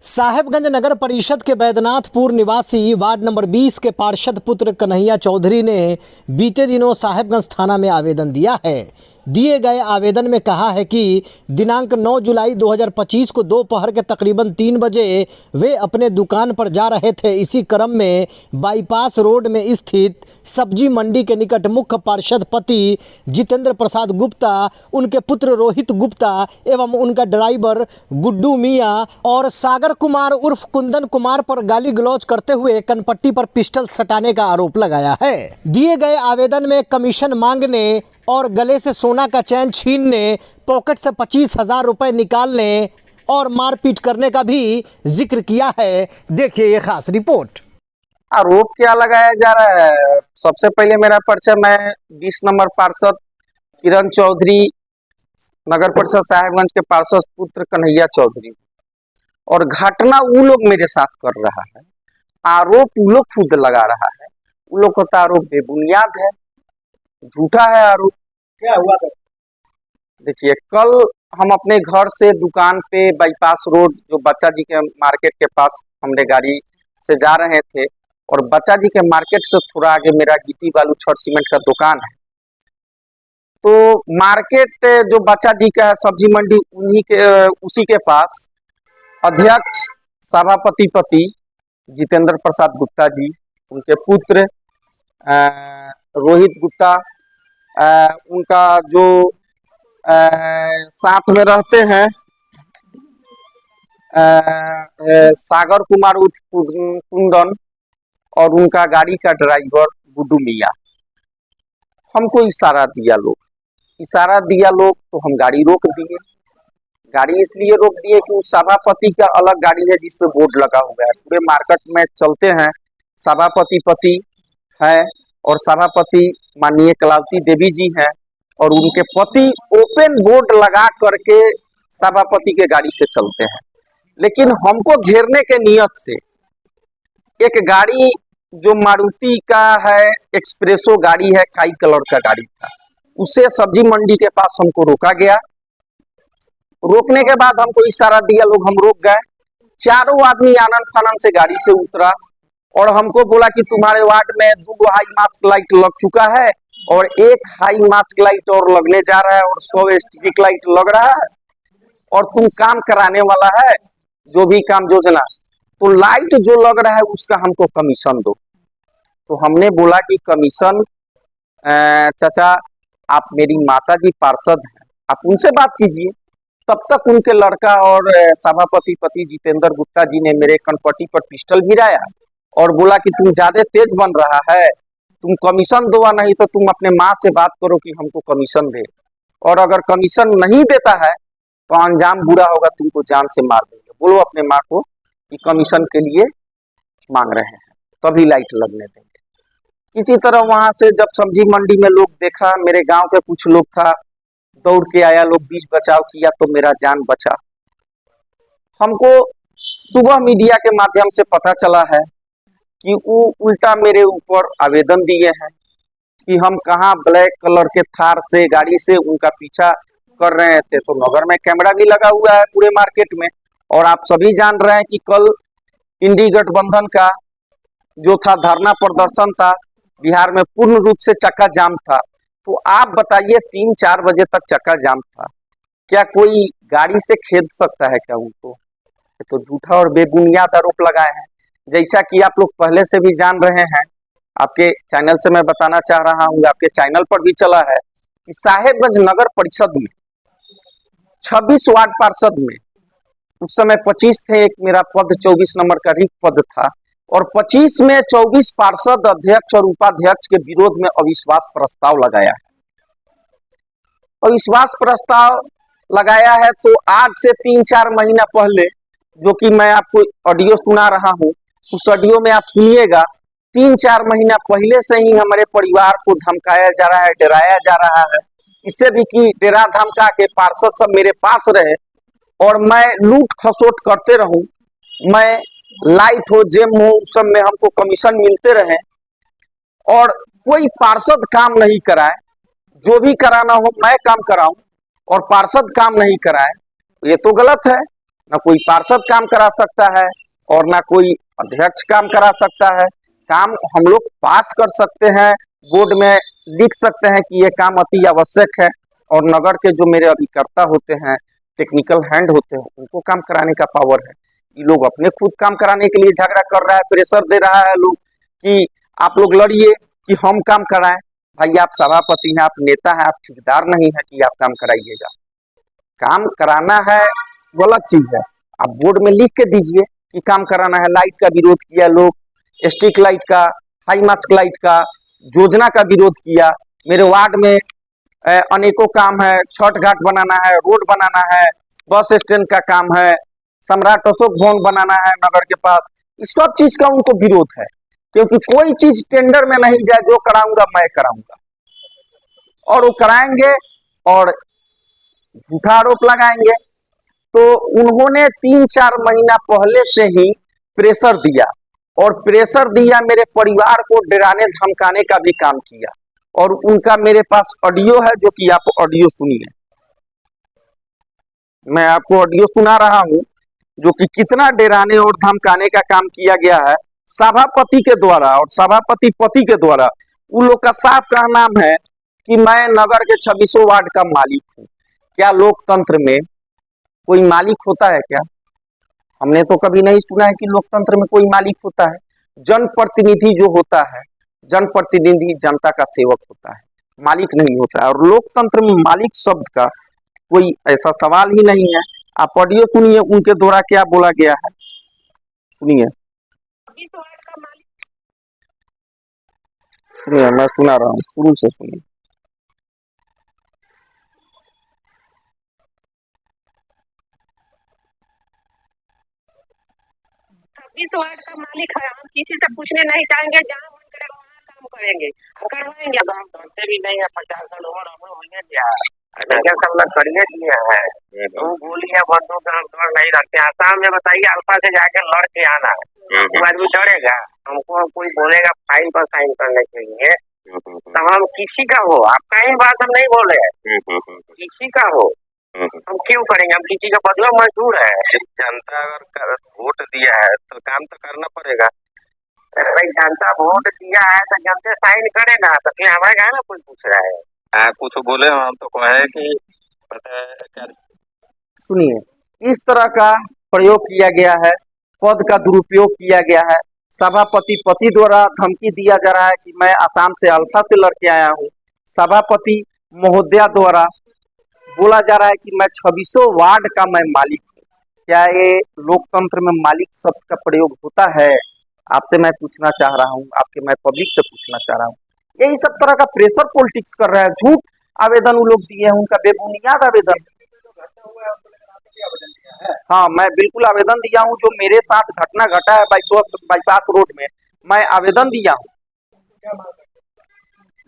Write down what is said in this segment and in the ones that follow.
साहेबगंज नगर परिषद के बैद्यनाथपुर निवासी वार्ड नंबर 20 के पार्षद पुत्र कन्हैया चौधरी ने बीते दिनों साहेबगंज थाना में आवेदन दिया है। दिए गए आवेदन में कहा है कि दिनांक 9 जुलाई 2025 को दोपहर के तकरीबन 3 बजे वे अपने दुकान पर जा रहे थे। इसी क्रम में बाईपास रोड में स्थित सब्जी मंडी के निकट मुख्य पार्षद पति जितेंद्र प्रसाद गुप्ता, उनके पुत्र रोहित गुप्ता एवं उनका ड्राइवर गुड्डू मियां और सागर कुमार उर्फ कुंदन कुमार पर गाली गलौज करते हुए कनपट्टी पर पिस्टल सटाने का आरोप लगाया है। दिए गए आवेदन में कमीशन मांगने और गले से सोना का चैन छीनने, पॉकेट से 25,000 रुपये निकालने और मारपीट करने का भी जिक्र किया है। देखिए ये खास रिपोर्ट। आरोप क्या लगाया जा रहा है? सबसे पहले मेरा परिचय, मैं 20 नंबर पार्षद किरण चौधरी, नगर परिषद साहेबगंज के पार्षद पुत्र कन्हैया चौधरी। और घटना वो लोग मेरे साथ कर रहा है, आरोप वो लोग खुद लगा रहा है। वो लोग का आरोप बेबुनियाद है, झूठा है आरोप। क्या हुआ था? देखिए, कल हम अपने घर से दुकान पे बाईपास रोड जो बच्चा जी के मार्केट के पास हमने गाड़ी से जा रहे थे, और बच्चा जी के मार्केट से थोड़ा आगे मेरा गिट्टी बालू छड़ सीमेंट का दुकान है। तो मार्केट जो बच्चा जी का है सब्जी मंडी, उसी के पास अध्यक्ष सभापति पति जितेंद्र प्रसाद गुप्ता जी, उनके पुत्र रोहित गुप्ता, उनका जो साथ में रहते हैं सागर कुमार उर्फ कुंदन, और उनका गाड़ी का ड्राइवर गुड्डू मियां। हमको इशारा दिया लोग तो हम गाड़ी रोक दिए। गाड़ी इसलिए रोक दिए कि उस सभापति का अलग गाड़ी है जिस पे बोर्ड लगा हुआ है। पूरे मार्केट में चलते हैं, सभापति पति है और सभापति माननीय कलावती देवी जी हैं, और उनके पति ओपन बोर्ड लगा करके सभापति के गाड़ी से चलते हैं। लेकिन हमको घेरने के नियत से एक गाड़ी जो मारुति का है, एक्सप्रेसो गाड़ी है, काई कलर का गाड़ी था, उससे सब्जी मंडी के पास हमको रोका गया। रोकने के बाद हमको इशारा दिया लोग, हम रुक गए। चारों आदमी आनन फानन से गाड़ी से उतरा और हमको बोला कि तुम्हारे वार्ड में 2 हाई मास्क लाइट लग चुका है और 1 हाई मास्क लाइट और लगने जा रहा है और 100 स्ट्रीट लाइट लग रहा है, और तुम काम कराने वाला है जो भी काम योजना, तो लाइट जो लग रहा है उसका हमको कमीशन दो। तो हमने बोला कि कमीशन चाचा, आप मेरी माता जी पार्षद हैं, आप उनसे बात कीजिए। तब तक उनके लड़का और सभापति पति जितेंद्र गुप्ता जी ने मेरे कनपट्टी पर पिस्टल गिराया और बोला कि तुम ज्यादा तेज बन रहा है, तुम कमीशन दो, नहीं तो तुम अपने माँ से बात करो कि हमको कमीशन दे, और अगर कमीशन नहीं देता है तो अंजाम बुरा होगा, तुमको जान से मार देंगे। बोलो अपने माँ को कि कमीशन के लिए मांग रहे हैं, तभी लाइट लगने देंगे। किसी तरह वहां से जब सब्जी मंडी में लोग देखा, मेरे गांव के कुछ लोग था, दौड़ के आया, लोग बीच बचाव किया तो मेरा जान बचा। हमको सुबह मीडिया के माध्यम से पता चला है कि वो उल्टा मेरे ऊपर आवेदन दिए हैं कि हम कहाँ ब्लैक कलर के थार से गाड़ी से उनका पीछा कर रहे थे। तो नगर में कैमरा भी लगा हुआ है पूरे मार्केट में, और आप सभी जान रहे हैं कि कल इंडी गठबंधन का जो था धरना प्रदर्शन था, बिहार में पूर्ण रूप से चक्का जाम था। तो आप बताइए, 3-4 बजे तक चक्का जाम था, क्या कोई गाड़ी से खेद सकता है क्या उनको? तो झूठा और बेबुनियाद आरोप लगाए हैं। जैसा कि आप लोग पहले से भी जान रहे हैं, आपके चैनल से मैं बताना चाह रहा हूँ, आपके चैनल पर भी चला है कि साहेबगंज नगर परिषद में 26 वार्ड पार्षद में उस समय 25 थे, एक मेरा पद 24 नंबर का रिक्त पद था, और 25 में 24 पार्षद अध्यक्ष और उपाध्यक्ष के विरोध में अविश्वास प्रस्ताव लगाया है। अविश्वास प्रस्ताव लगाया है तो आज से 3-4 महीना पहले, जो कि मैं आपको ऑडियो सुना रहा हूं, उस ऑडियो में आप सुनिएगा, 3-4 महीना पहले से ही हमारे परिवार को धमकाया जा रहा है, डराया जा रहा है। इससे भी कि डरा धमका के पार्षद सब मेरे पास रहे और मैं लूट खसोट करते रहूं, मैं लाइट हो जेम हो उस सब में हमको कमीशन मिलते रहे, और कोई पार्षद काम नहीं कराए, जो भी कराना हो मैं काम कराऊं और पार्षद काम नहीं कराए, ये तो गलत है। ना कोई पार्षद काम करा सकता है और ना कोई अध्यक्ष काम करा सकता है। काम हम लोग पास कर सकते हैं, बोर्ड में लिख सकते हैं कि ये काम अति आवश्यक है, और नगर के जो मेरे अभिकर्ता होते हैं, टेक्निकल हैंड होते हैं, उनको काम कराने का पावर है। ये लोग अपने खुद काम कराने के लिए झगड़ा कर रहा है, प्रेशर दे रहा है लोग कि आप लोग लड़िए कि हम काम कराएं। भाई आप सभापति हैं, आप नेता हैं, आप ठेकेदार नहीं है कि आप काम कराइएगा। काम कराना है गलत चीज है, आप बोर्ड में लिख के दीजिए कि काम कराना है। लाइट का विरोध किया लोग, स्ट्रीट लाइट का, हाई मास्क लाइट का, योजना का विरोध किया। मेरे वार्ड में अनेकों काम है, छठ घाट बनाना है, रोड बनाना है, बस स्टैंड का काम है, सम्राट अशोक भवन बनाना है नगर के पास। इस सब चीज का उनको विरोध है, क्योंकि कोई चीज टेंडर में नहीं जाए, जो कराऊंगा मैं कराऊंगा, और वो कराएंगे और झूठा आरोप लगाएंगे। तो उन्होंने 3-4 महीना पहले से ही प्रेशर दिया, और प्रेशर दिया, मेरे परिवार को डराने धमकाने का भी काम किया। और उनका मेरे पास ऑडियो है, जो कि आप ऑडियो सुनिए। मैं आपको ऑडियो सुना रहा हूं, जो कि कितना डराने और धमकाने का काम किया गया है सभापति के द्वारा और सभापति पति के द्वारा। उन लोग का साफ कहना है कि मैं नगर के 26 वार्ड का मालिक हूँ। क्या लोकतंत्र में कोई मालिक होता है क्या? हमने तो कभी नहीं सुना है कि लोकतंत्र में कोई मालिक होता है। जनप्रतिनिधि जो होता है, जनप्रतिनिधि जनता का सेवक होता है, मालिक नहीं होता है। और लोकतंत्र में मालिक शब्द का कोई ऐसा सवाल ही नहीं है। आप ऑडियो सुनिए, उनके द्वारा क्या बोला गया है, सुनिए। सुनिए, मैं सुना रहा हूँ, शुरू से सुनिए। 26 वार्ड का मालिक है, हम किसी से पूछने नहीं जाएंगे, जहाँ मन करे वहाँ काम करेंगे, करवाएंगे। अब हम करते भी नहीं है, 50 लोग हम होंगे क्या? अगर सब लोग करिए दिए हैं, तो गोलियां बंदूक हम डर नहीं रखते। आसाम में बताइए, अल्फा से जाके लड़ के आना है, वो आदमी डरेगा? हमको कोई बोलेगा फाइल पर साइन करने के लिए, तो हम किसी का हो, आपका ही बात हम नहीं बोले, किसी का हो हम क्यों करेंगे? हम किसी का बदला मजदूर है। जनता अगर वोट दिया है तो काम तो करना पड़ेगा। भाई जनता वोट दिया है तो जनता साइन करे ना, तो फिर हमारे कहा ना कोई पूछ रहा है। कुछ बोले हम तो कहे कि पता है। सुनिए, इस तरह का प्रयोग किया गया है, पद का दुरुपयोग किया गया है। सभापति पति द्वारा धमकी दिया जा रहा है कि मैं असम से अल्फा से लड़के आया हूँ। सभापति महोदया द्वारा बोला जा रहा है कि मैं 26 वार्ड का मैं मालिक हूँ। क्या ये लोकतंत्र में मालिक शब्द का प्रयोग होता है? आपसे मैं पूछना चाह रहा हूँ, आपके मैं पब्लिक से पूछना चाह रहा हूँ। यही सब तरह का प्रेशर पॉलिटिक्स कर रहा है। झूठ आवेदन वो लोग दिए हैं, उनका बेबुनियाद आवेदन। हाँ, मैं बिल्कुल आवेदन दिया हूँ। जो मेरे साथ घटना घटा है बाईपास रोड में, मैं आवेदन दिया हूँ।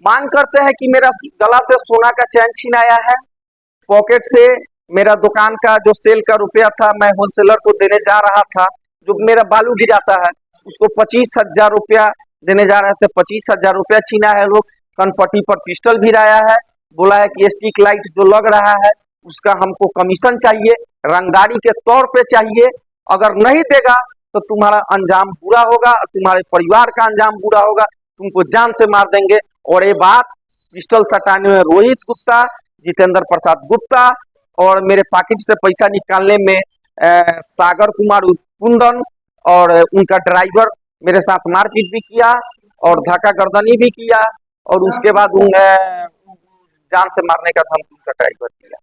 मांग करते हैं कि मेरा गला से सोना का चैन छीनाया है, पॉकेट से मेरा दुकान का जो सेल का रुपया था, मैं होलसेलर को देने जा रहा था, जो मेरा बालू गिराता है, उसको 25,000 रुपया देने जा रहे थे, 25,000 रुपया छीना है लोग। कनपट्टी पर पिस्टल भिराया है, बोला है कि स्ट्रीट लाइट जो लग रहा है उसका हमको कमीशन चाहिए, रंगदारी के तौर पे चाहिए। अगर नहीं देगा तो तुम्हारा अंजाम बुरा होगा, तुम्हारे परिवार का अंजाम बुरा होगा, तुमको जान से मार देंगे। और ये बात पिस्टल सटाने में रोहित गुप्ता, जितेंद्र प्रसाद गुप्ता, और मेरे पॉकेट से पैसा निकालने में सागर कुमार कुंदन और उनका ड्राइवर मेरे साथ मारपीट भी किया और धक्का गर्दनी भी किया, और उसके बाद जान से मारने का धमकी उनका ड्राइवर दिया।